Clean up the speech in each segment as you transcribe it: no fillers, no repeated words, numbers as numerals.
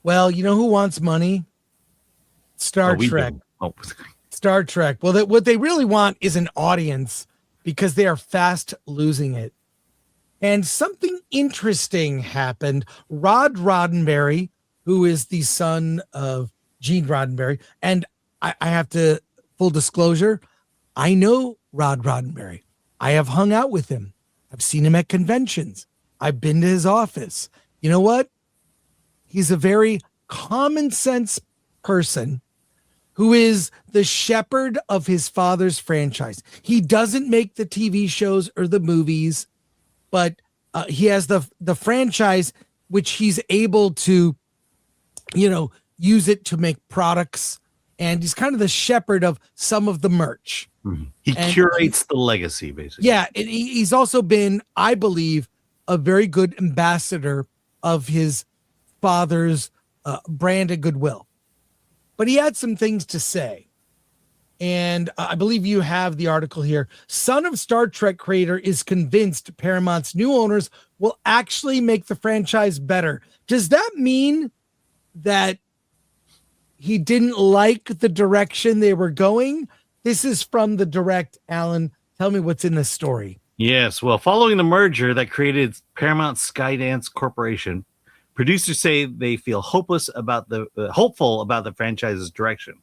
Well, you know who wants money? Star Trek. Oh. Star Trek. Well, what they really want is an audience because they are fast losing it. And something interesting happened. Rod Roddenberry, who is the son of Gene Roddenberry, and I have to, full disclosure, I know Rod Roddenberry. I have hung out with him. I've seen him at conventions. I've been to his office. You know what? He's a very common sense person who is the shepherd of his father's franchise. He doesn't make the TV shows or the movies, but he has the franchise, which he's able to, use it to make products. And he's kind of the shepherd of some of the merch. Mm-hmm. He curates the legacy, basically. Yeah. And he's also been, I believe, a very good ambassador of his father's brand of goodwill. But he had some things to say. And I believe you have the article here. Son of Star Trek creator is convinced Paramount's new owners will actually make the franchise better. Does that mean that he didn't like the direction they were going? This is from the Direct. Alan, tell me what's in this story. Yes. Well, following the merger that created Paramount Skydance Corporation, producers say they feel hopeful about the franchise's direction.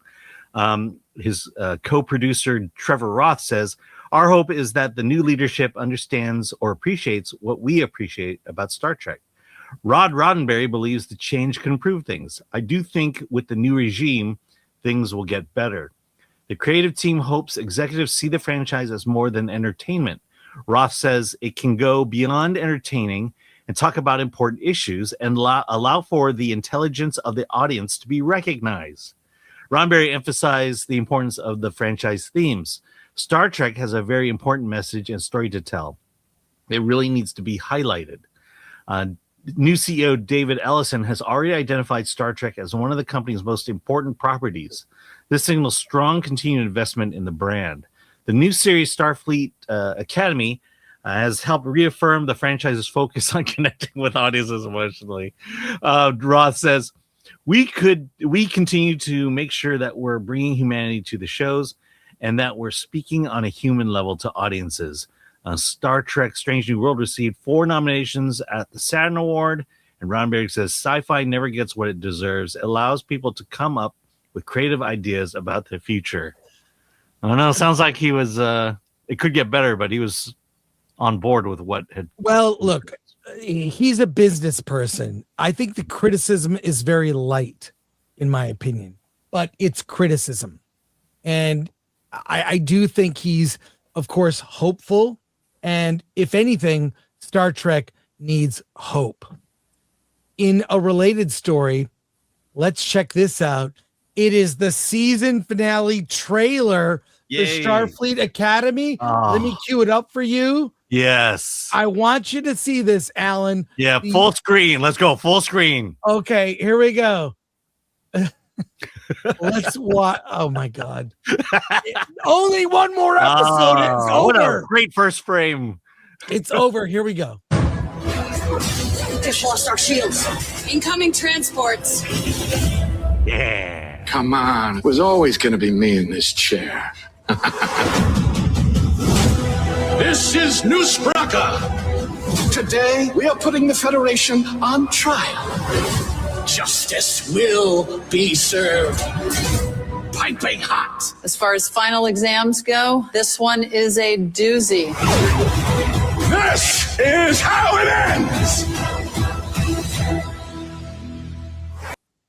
His co-producer Trevor Roth says, "Our hope is that the new leadership understands or appreciates what we appreciate about Star Trek." Rod Roddenberry believes the change can improve things. "I do think with the new regime, things will get better." The creative team hopes executives see the franchise as more than entertainment. Roth says it can go beyond entertaining and talk about important issues and allow for the intelligence of the audience to be recognized. Roddenberry emphasized the importance of the franchise themes. Star Trek has a very important message and story to tell. It really needs to be highlighted. New CEO David Ellison has already identified Star Trek as one of the company's most important properties. This signals strong continued investment in the brand. The new series Starfleet Academy has helped reaffirm the franchise's focus on connecting with audiences emotionally. Roth says, We continue to make sure that we're bringing humanity to the shows and that we're speaking on a human level to audiences. Star Trek Strange New World received 4 nominations at the Saturn Award, and Roddenberry says sci-fi never gets what it deserves. It allows people to come up with creative ideas about the future. I don't know. Sounds like he was, it could get better, but he was on board with what had. Well, look, he's a business person. I think the criticism is very light, in my opinion, but it's criticism. And I do think he's, of course, hopeful. And if anything, Star Trek needs hope. In a related story, let's check this out. It is the season finale trailer for Starfleet Academy. Oh. Let me cue it up for you. Yes. I want you to see this, Alan. Yeah, full screen. Let's go, full screen. Okay, here we go. Let's watch. Oh, my God. Only one more episode. It's over. What a great first frame. It's over. Here we go. Just lost our shields. Incoming transports. Yeah. Come on. It was always going to be me in this chair. This is Newsbraka. Today, we are putting the Federation on trial. Justice will be served. Piping hot. As far as final exams go, this one is a doozy. This is how it ends.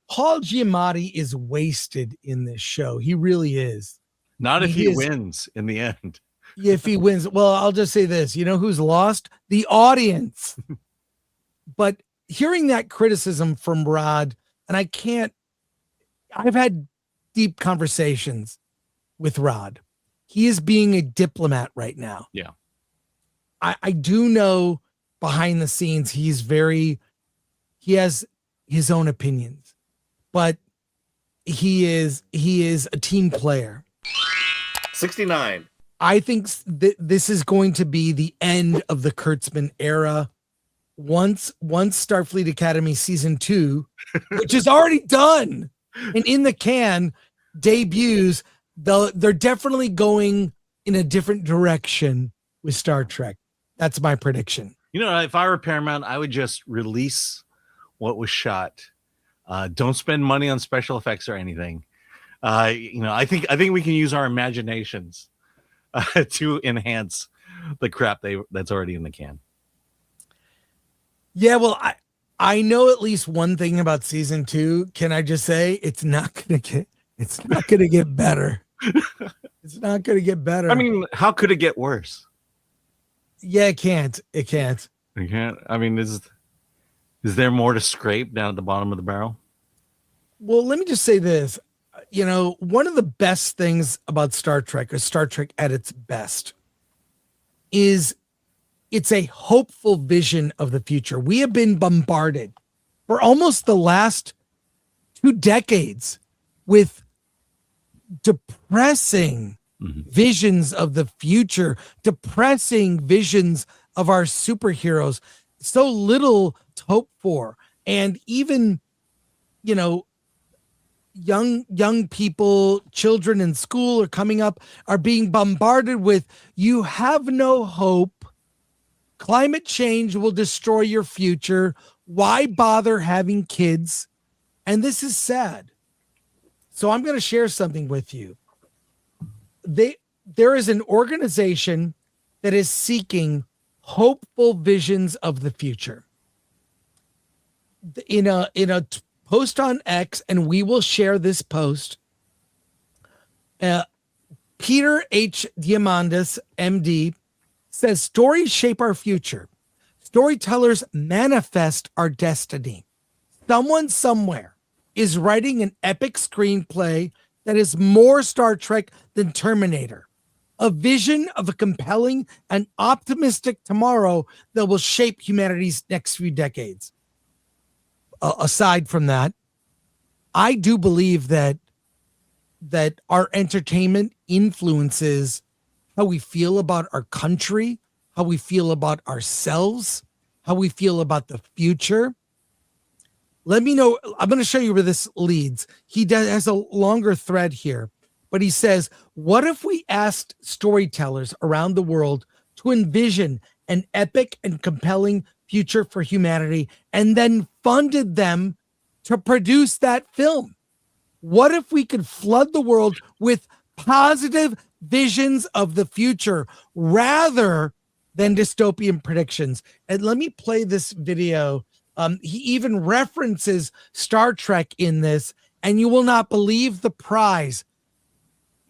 Paul Giamatti is wasted in this show. He really is. Not if he wins in the end. If he wins, well, I'll just say this. You know who's lost? The audience. But hearing that criticism from Rod, and I've had deep conversations with Rod. He is being a diplomat right now. Yeah. I do know behind the scenes, he has his own opinions, but he is a team player. 69. I think this is going to be the end of the KURTZMAN era, once Starfleet Academy season 2, which is already done and in the can, debuts, they're definitely going in a different direction with Star Trek. That's my prediction. You know, if I were Paramount, I would just release what was shot. Don't spend money on special effects or anything. I think we can use our imaginations to enhance the crap that's already in the can. Yeah, well, I know at least one thing about season 2. Can I just say it's not gonna get better. It's not gonna get better. I mean, how could it get worse? Yeah, it can't. It can't. I mean, is there more to scrape down at the bottom of the barrel? Well, let me just say this. You know, one of the best things about Star Trek, or Star Trek at its best, is it's a hopeful vision of the future. We have been bombarded for almost the last 2 decades with depressing visions of the future, depressing visions of our superheroes, so little to hope for. And even, you know, young people, children in school are coming up, are being bombarded with, you have no hope. Climate change will destroy your future. Why bother having kids? And this is sad. So I'm going to share something with you. There is an organization that is seeking hopeful visions of the future. In a post on X, and we will share this post, Peter H. Diamandis, MD, says stories shape our future. Storytellers manifest our destiny. Someone somewhere is writing an epic screenplay that is more Star Trek than Terminator. A vision of a compelling and optimistic tomorrow that will shape humanity's next few decades. Aside from that, I do believe that our entertainment influences how we feel about our country, how we feel about ourselves, how we feel about the future. Let me know. I'm going to show you where this leads. He has a longer thread here, but he says, what if we asked storytellers around the world to envision an epic and compelling future for humanity and then funded them to produce that film? What if we could flood the world with positive visions of the future rather than dystopian predictions? And let me play this video. He even references Star Trek in this, and you will not believe the prize.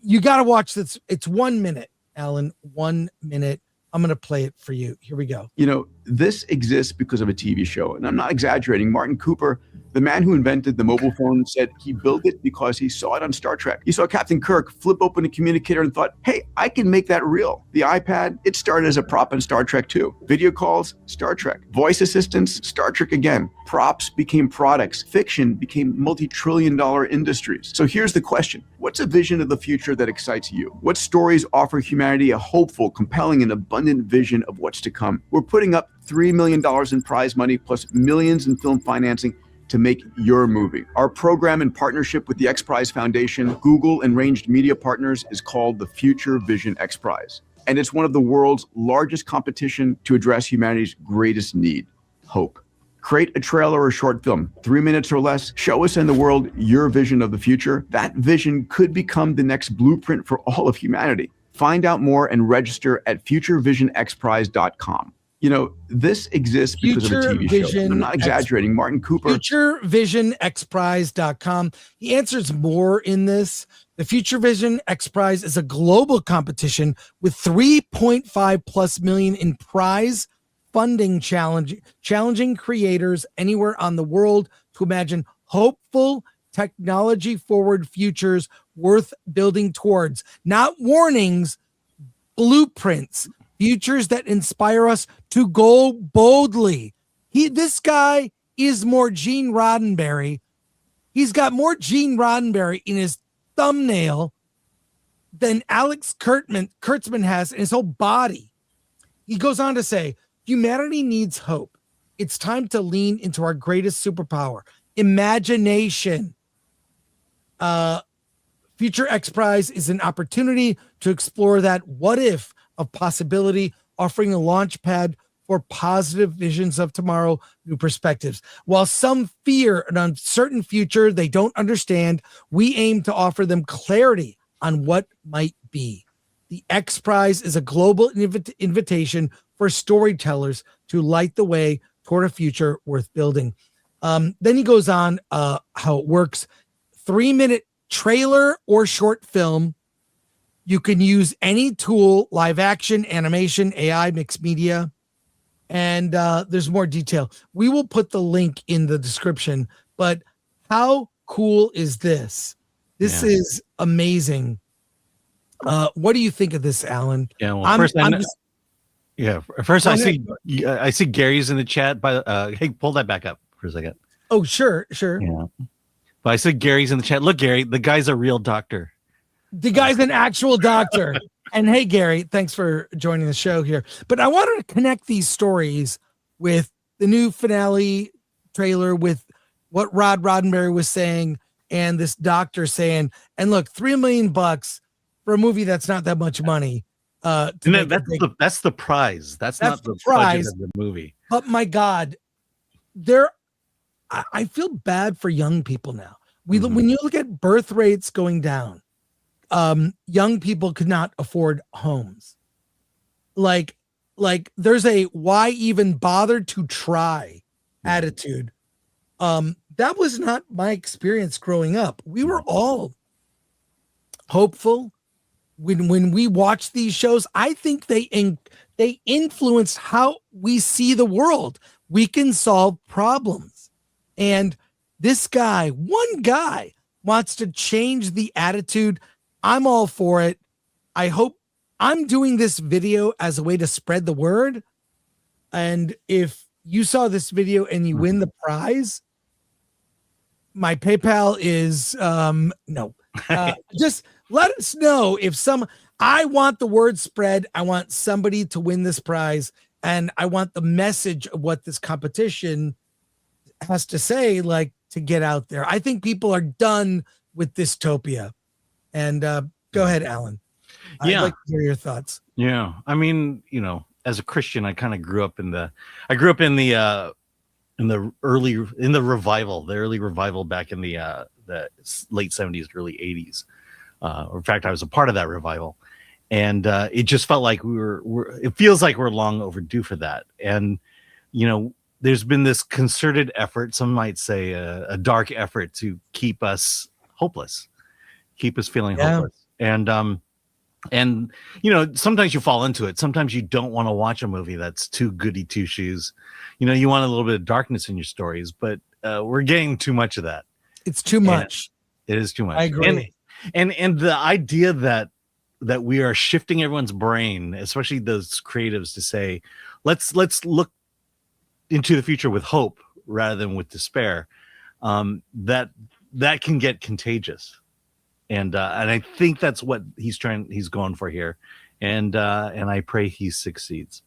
You got to watch this. It's 1 minute, Alan, 1 minute. I'm going to play it for you. Here we go. You know, this exists because of a TV show, and I'm not exaggerating. Martin Cooper, the man who invented the mobile phone, said he built it because he saw it on Star Trek. He saw Captain Kirk flip open a communicator and thought, hey, I can make that real. The iPad, it started as a prop in Star Trek 2. Video calls, Star Trek. Voice assistants, Star Trek again. Props became products. Fiction became multi-trillion-dollar industries. So here's the question. What's a vision of the future that excites you? What stories offer humanity a hopeful, compelling, and abundant vision of what's to come? We're putting up $3 million in prize money plus millions in film financing to make your movie. Our program, in partnership with the XPRIZE Foundation, Google, and Ranged Media Partners, is called the Future Vision XPRIZE. And it's one of the world's largest competition to address humanity's greatest need, hope. Create a trailer or short film, 3 minutes or less. Show us and the world your vision of the future. That vision could become the next blueprint for all of humanity. Find out more and register at futurevisionxprize.com. You know, this exists because of a TV show. And I'm not exaggerating. Martin Cooper. Futurevisionxprize.com. He answers more in this. The Future Vision X Prize is a global competition with 3.5 plus million in prize funding, challenging creators anywhere on the world to imagine hopeful, technology forward futures worth building towards. Not warnings, blueprints. Futures that inspire us to go boldly. This guy is more Gene Roddenberry. He's got more Gene Roddenberry in his thumbnail than Alex Kurtzman has in his whole body. He goes on to say, humanity needs hope. it's time to lean into our greatest superpower, imagination. Future XPRIZE is an opportunity to explore that what if of possibility, offering a launch pad for positive visions of tomorrow, new perspectives. While some fear an uncertain future they don't understand, we aim to offer them clarity on what might be. The XPRIZE is a global invitation for storytellers to light the way toward a future worth building. Then he goes on how it works. 3-minute trailer or short film. You can use any tool, live action, animation, AI, mixed media. And there's more detail. We will put the link in the description, but how cool is this? This is amazing. What do you think of this, Alan? Yeah, well, first I see Gary's in the chat. Hey, pull that back up for a second. Oh, sure. Yeah. But I said Gary's in the chat. Look, Gary, the guy's a real doctor. The guy's an actual doctor. And hey, Gary, thanks for joining the show here. But I wanted to connect these stories with the new finale trailer, with what Rod Roddenberry was saying and this doctor saying, and look, $3 million for a movie that's not that much money. That's the prize. That's not the prize budget of the movie. But my God, I feel bad for young people now. When you look at birth rates going down, young people could not afford homes. Like there's a why even bother to try attitude. That was not my experience growing up. We were all hopeful when we watched these shows. I think they influenced how we see the world. We can solve problems. And this guy, one guy, wants to change the attitude. I'm all for it. I hope I'm doing this video as a way to spread the word. And if you saw this video and you win the prize, my PayPal is no. Just let us know if I want the word spread. I want somebody to win this prize, and I want the message of what this competition has to say, like, to get out there. I think people are done with dystopia. And go ahead, Alan. I'd like to hear your thoughts. Yeah. I mean, as a Christian, I kind of grew up in the early revival back in the late 70s, early 80s. In fact, I was a part of that revival. And it just felt like it feels like we're long overdue for that. And, there's been this concerted effort, some might say a dark effort, to keep us hopeless, keep us feeling hopeless. And sometimes you fall into it. Sometimes you don't want to watch a movie that's too goody two shoes. You want a little bit of darkness in your stories, but we're getting too much of that. It's too much. It is too much. I agree. And the idea that we are shifting everyone's brain, especially those creatives, to say, let's look into the future with hope rather than with despair, that can get contagious. And I think that's what he's going for here. And I pray he succeeds.